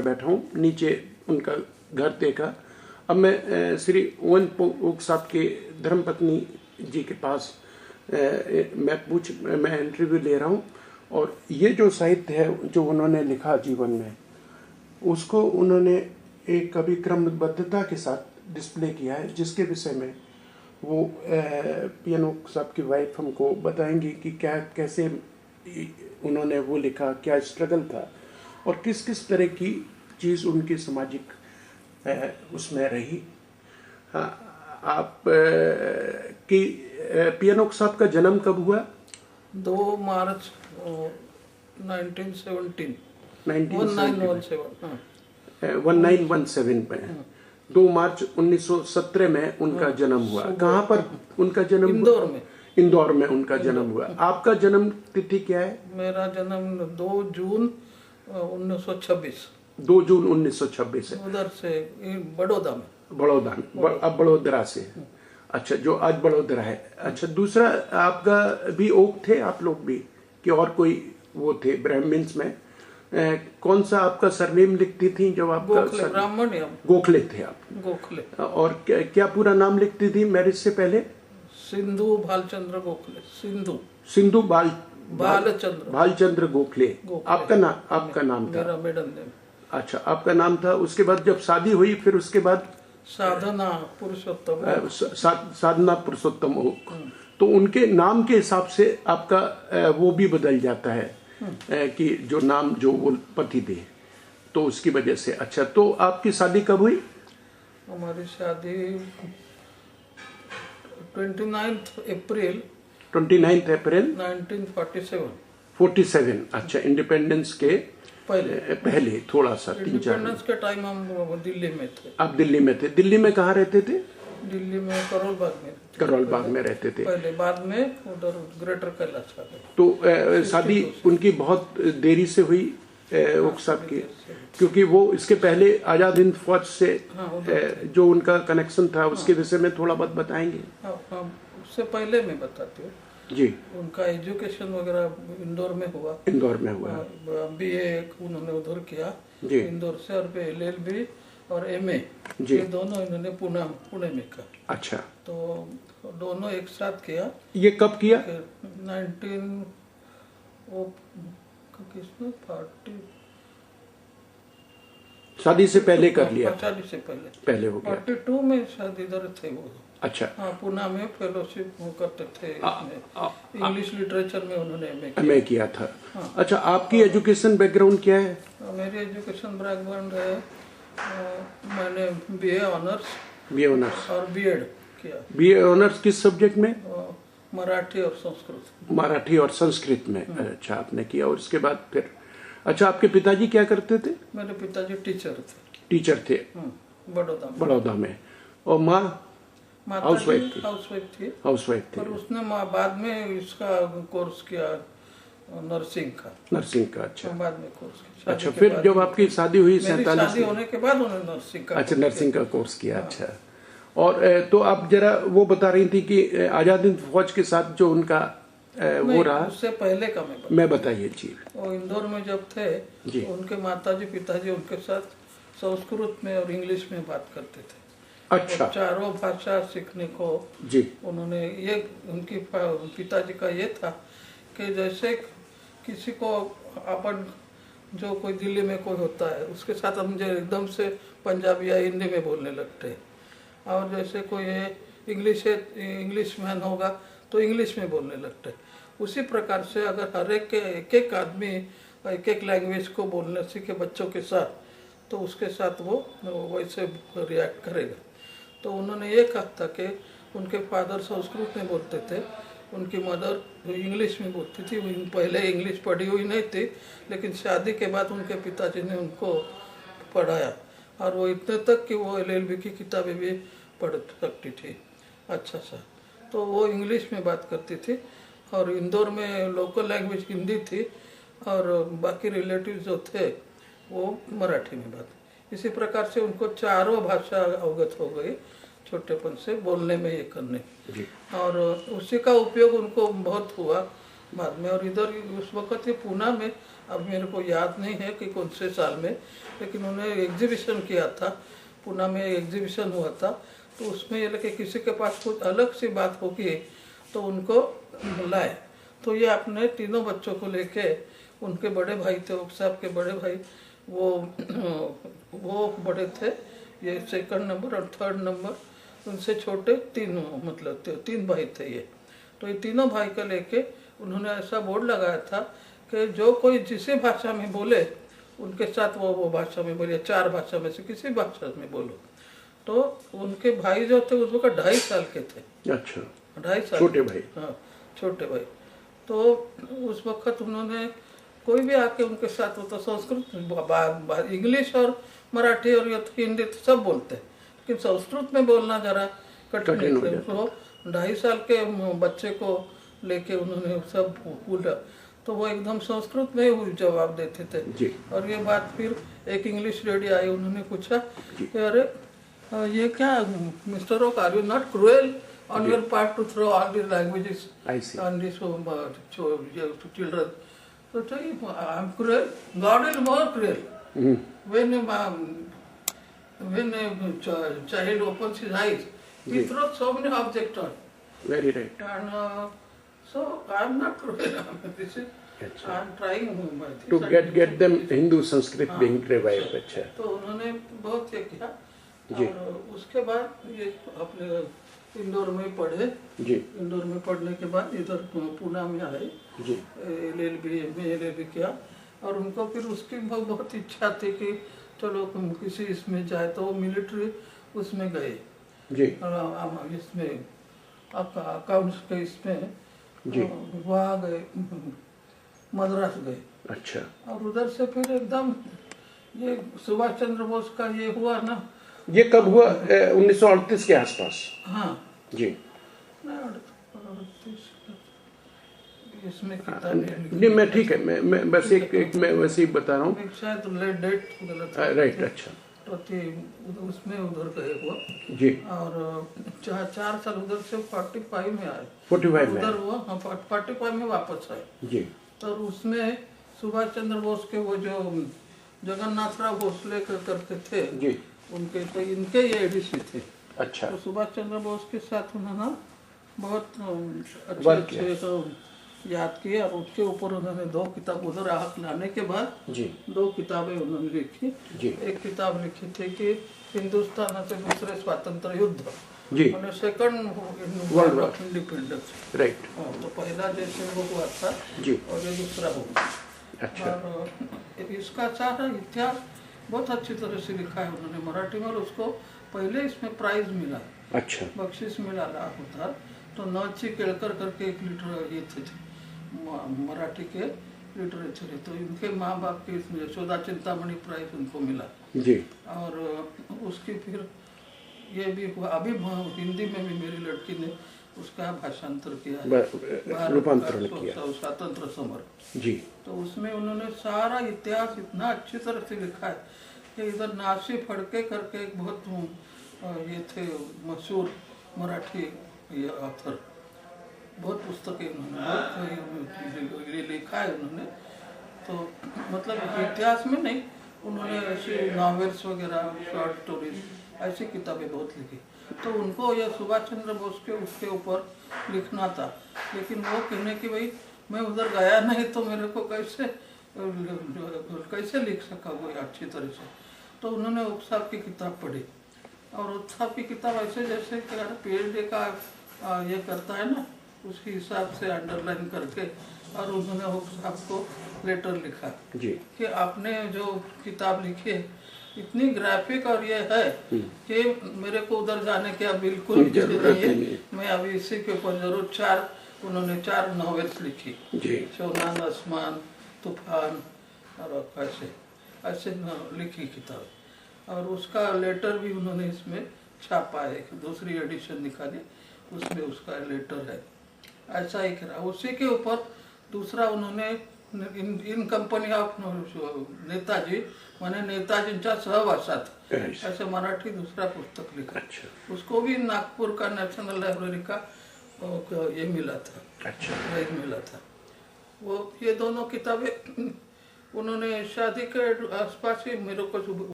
पर बैठा हूँ, नीचे उनका घर देखा। अब मैं श्री ओवन ओक साहब के धर्मपत्नी जी के पास मैं इंटरव्यू ले रहा हूँ, और ये जो साहित्य है जो उन्होंने लिखा जीवन में, उसको उन्होंने एक कभी क्रमबद्धता के साथ डिस्प्ले किया है, जिसके विषय में वो पी.एन. ओक साहब की वाइफ हमको बताएंगी कि क्या कैसे उन्होंने वो लिखा, क्या स्ट्रगल था और किस किस तरह की चीज़ उनकी सामाजिक उसमें रही। हाँ, आप की पी.एन. ओक साहब का जन्म कब हुआ? 2 मार्च 1917 1917 में 2 मार्च 1917 में उनका जन्म हुआ। कहाँ पर उनका जन्म? इंदौर में। इंदौर में उनका जन्म हुआ। आपका जन्म तिथि क्या है? मेरा जन्म 2 जून 1926। 2 जून 1926 है। उधर से बड़ौदा में। बड़ौदा, अब बड़ोदरा से। अच्छा, जो आज बड़ोदरा है। अच्छा, दूसरा आपका भी ओक थे आप लोग भी, कि और कोई वो थे ब्राह्मण्स में? कौन सा आपका सरनेम लिखती थी जब आपका? गोखले, ब्राह्मण। गोखले थे आप? गोखले। और क्या पूरा नाम लिखती थी मैरिज से पहले? सिंधु भालचंद्र गोखले। सिंधु भालचंद्र गोखले। आपका नाम था? मेरा मिडिल नेम। अच्छा, आपका नाम था। उसके बाद जब शादी हुई फिर उसके बाद साधना पुरुषोत्तम ओक। तो उनके नाम के हिसाब से आपका वो भी बदल जाता है कि जो नाम जो वो पति दे, तो उसकी वजह से। अच्छा, तो आपकी शादी कब हुई? हमारी शादी 29 अप्रैल 1947। अच्छा, इंडिपेंडेंस के पहले थोड़ा सा 3-4 इंडिपेंडेंस के टाइम हम दिल्ली में थे। आप दिल्ली में थे? दिल्ली में कहाँ रहते थे? दिल्ली में करोल बाग में रहते थे पहले, बाद में उधर ग्रेटर कैलाश आ गए। तो शादी उनकी बहुत देरी से हुई ओक साहब की, क्योंकि वो इसके पहले आजाद हिंद फौज से जो उनका कनेक्शन था उसके विषय में थोड़ा बहुत बताएंगे? उससे पहले मैं बताती हूँ जी। उनका एजुकेशन वगैरह इंदौर में हुआ। BA उन्होंने उधर किया इंदौर से, और LLB और MA ये दोनों इन्होंने पुणे में किया। अच्छा, तो दोनों एक साथ किया। ये कब किया? 40 शादी से पहले कर लिया? शादी से पहले हो गया। 42 में शायद इधर थे वो। अच्छा, हाँ, पुणे में फेलोशिप करते थे। इंग्लिश लिटरेचर में उन्होंने MA किया था। हाँ। अच्छा, आपकी एजुकेशन बैकग्राउंड क्या है? मेरी एजुकेशन बैकग्राउंड है, मैंने BA ऑनर्स और B.Ed किया। BA ऑनर्स किस सब्जेक्ट में? मराठी और संस्कृत में। अच्छा, आपने किया। और उसके बाद फिर अच्छा, आपके पिताजी क्या करते थे? मेरे पिताजी टीचर थे बड़ौदा में। और माँ हाउसवाइफ थी। और उसने बाद में इसका कोर्स किया नर्सिंग का। अच्छा, बाद में कोर्स किया। अच्छा, फिर जब आपकी शादी हुई 47 शादी होने के बाद उन्होंने नर्सिंग का कोर्स किया। अच्छा, और तो आप जरा वो बता रही थी कि आजाद हिंद फौज के साथ जो उनका वो रहा, उससे पहले का मैं बताइए जी। वो इंदौर में जब थे उनके माताजी पिताजी उनके साथ संस्कृत में और इंग्लिश में बात करते थे। अच्छा, चारों भाषा सीखने को जी उन्होंने ये उनकी पिताजी का ये था कि जैसे किसी को अपन जो कोई दिल्ली में कोई होता है उसके साथ हम जो एकदम से पंजाबी या हिंदी में बोलने लगते हैं, और जैसे कोई इंग्लिश मैन होगा तो इंग्लिश में बोलने लगते हैं। उसी प्रकार से अगर हर एक आदमी एक लैंग्वेज को बोलने सीखे बच्चों के साथ, तो उसके साथ वो वैसे रिएक्ट करेगा। तो उन्होंने ये कहा था कि उनके फादर संस्कृत में बोलते थे, उनकी मदर इंग्लिश में बोलती थी। पहले इंग्लिश पढ़ी हुई नहीं थी, लेकिन शादी के बाद उनके पिताजी ने उनको पढ़ाया, और वो इतने तक कि वो LLB की किताबें भी पढ़ सकती थी अच्छा सा। तो वो इंग्लिश में बात करती थी, और इंदौर में लोकल लैंग्वेज हिंदी थी, और बाकी रिलेटिव्स जो थे वो मराठी में बात। इसी प्रकार से उनको चारों भाषा अवगत हो गई छोटेपन से, बोलने में ये करने। और उसी का उपयोग उनको बहुत हुआ बाद में। और इधर उस वक्त ये पूना में, अब मेरे को याद नहीं है कि कौन से साल में, लेकिन उन्होंने एग्जीबिशन किया था, पूना में एग्जीबिशन हुआ था। तो उसमें ये लगे किसी के पास कुछ अलग सी बात होगी तो उनको बुलाए। तो ये अपने तीनों बच्चों को लेके, उनके बड़े भाई थे ओक साहब के बड़े भाई, वो बड़े थे, ये सेकंड नंबर और थर्ड नंबर, उनसे छोटे मतलब तीन भाई थे ये। तो ये तीनों भाई का लेके उन्होंने ऐसा बोर्ड लगाया था कि जो कोई जिस भाषा में बोले उनके साथ वो भाषा में बोलिए, 4 भाषा में से किसी भाषा में बोलो। तो उनके भाई जो थे उस वक्त 2.5 साल के थे। अच्छा, 2.5 साल, छोटे भाई। हाँ, छोटे भाई। तो उस वक्त उन्होंने कोई भी आके उनके साथ, वो तो संस्कृत, इंग्लिश और मराठी और हिंदी तो सब बोलते हैं, लेकिन संस्कृत में बोलना जरा कठिन है। तो 2.5 साल के बच्चे को लेके उन्होंने सब बोला, तो वो एकदम संस्कृत में ही जवाब देते थे जी। और ये बात फिर एक इंग्लिश लेडी आई, उन्होंने पूछा कि अरे ये क्या mister Oak, are you not cruel on your part to throw all these languages on these children? So I'm cruel. God is more cruel. When a child opens his eyes, he throws so many objects on. Very right. And so I'm not cruel. This is I'm trying to get them Hindu Sanskrit being revived. अच्छा। तो उन्होंने बहुत ये किया और उसके बाद ये अपने इंदौर में पढ़े जी। इंदौर में पढ़ने के बाद इधर पूना में आए जी। LLB किया और उनको फिर उसकी बहुत इच्छा थी कि चलो किसी इसमें जाए, तो वो मिलिट्री उसमें गए जी। इसमें अकाउंट्स के इसमें जी, वहाँ गए, मद्रास गए। अच्छा। और उधर से फिर एकदम ये सुभाष चंद्र बोस का ये हुआ ना, ये कब हुआ? 1938 के आसपास। हाँ जी। इसमें नहीं, मैं ठीक है, मैं बस एक मैं वैसे ही बता रहा हूँ, शायद डेट गलत है। राइट। अच्छा। तो उसमें उधर गए हुआ जी। और 4 साल उधर से 45 में आए, 45 में उधर हुआ। हाँ, 45 में वापस आए जी। तो उसमें सुभाष चंद्र बोस के वो जो जगन्नाथराव भोसले करते थे जी, उनके तो इनके ये एडीसी थे। अच्छा। तो सुभाष चंद्र बोस के साथ उन्होंने बहुत अच्छे याद किए और उसके ऊपर उन्होंने 2 किताब उधर लाने के बाद जी 2 किताबें उन्होंने लिखी जी। एक किताब लिखी थी कि हिंदुस्तान से दूसरे स्वतंत्र युद्ध जी, second world war independence, right. तो पहला जैसे वो हुआ था जी और ये दूसरा हुआ। अच्छा। और इसका सारा इतिहास बहुत अच्छी तरह से लिखा है उन्होंने मराठी में, और उसको पहले इसमें प्राइज मिला। अच्छा। बख्शिश मिला होता। तो नची केळकर करके एक ये थे मराठी के लिटरेचर, तो इनके माँ बाप के इसमें यशोदा चिंतामणि प्राइज उनको मिला जी। और उसकी फिर ये भी हुआ, अभी हिंदी में भी मेरी लड़की ने उसका भाषांतर किया, रूपांतरण किया, स्वतंत्र समर जी। तो उसमें उन्होंने सारा इतिहास इतना अच्छी तरह से लिखा है कि इधर नासी फड़के करके एक बहुत ये थे मशहूर मराठी ये ऑथर, बहुत पुस्तकें उन्होंने लिखा है उन्होंने। तो मतलब इतिहास में नहीं, उन्होंने ऐसी नॉवेल्स वगैरह, शॉर्ट स्टोरीज, ऐसी किताबें बहुत लिखी। तो उनको यह सुभाष चंद्र बोस के उसके ऊपर लिखना था, लेकिन वो कहने की भाई मैं उधर गया नहीं तो मेरे को कैसे लिख सका वो अच्छी तरह से। तो उन्होंने ओक साहब की किताब पढ़ी, और ओक साहब की किताब ऐसे जैसे PhD का ये करता है ना, उसके हिसाब से अंडरलाइन करके, और उन्होंने ओक साहब को लेटर लिखा जी कि आपने जो किताब लिखी है इतनी ग्राफिक और ये है कि मेरे को उधर जाने की बिल्कुल नहीं है, मैं अभी इसी के ऊपर जरूर उन्होंने 4 नॉवेल्स लिखी जी, शोनान, आसमान, तूफान और ऐसे लिखी किताब, और उसका लेटर भी उन्होंने इसमें छापा है, दूसरी एडिशन निकाली, उसमें उसका लेटर है। ऐसा ही करा। उसी के ऊपर दूसरा उन्होंने इन कंपनी ऑफ नेताजी, मैंने नेताजींच्या सहवासात, ऐसे मराठी दूसरा पुस्तक लिखा। अच्छा। उसको भी नागपुर का नेशनल लाइब्रेरी का ये मिला था, अच्छा, प्राइज मिला था। वो ये दोनों किताबें उन्होंने शादी के आसपास ही मेरे को